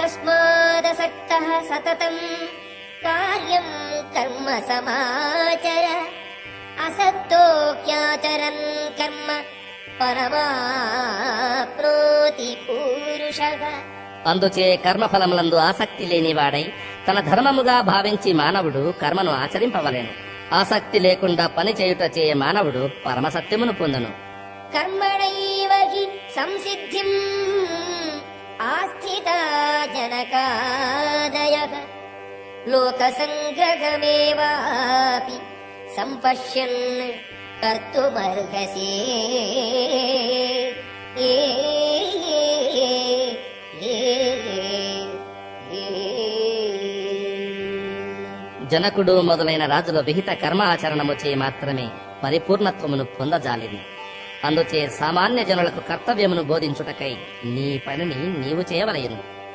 తస్మాదసక్తః సతతం కార్యం కర్మ సమాచర అసక్తో జ్ఞాచరన్ కర్మ పరమాప్నోతి పురుషః. అందుచే కర్మఫలములందు ఆసక్తి లేనివాడై తన ధర్మముగా భావించి మానవుడు కర్మను ఆచరింపవలెను. ఆసక్తి లేకుండా పని చేయుటచే మానవుడు పరమసత్యమును పొందును. కర్మణైవ హి సంసిద్ధిం ఆస్థితా జనకాదయః లోక సంగ్రహమేవాపి సంపశ్యన్ కర్తుమర్హసి. జనకుడు మొదలైన రాజుల విహిత కర్మ ఆచరణము చే మాత్రమే పరిపూర్ణత్వమును పొందజాలిది. అందుచే సామాన్య జనులకు కర్తవ్యమును బోధించుటకై నీ పనిని నీవు చేయవలెను.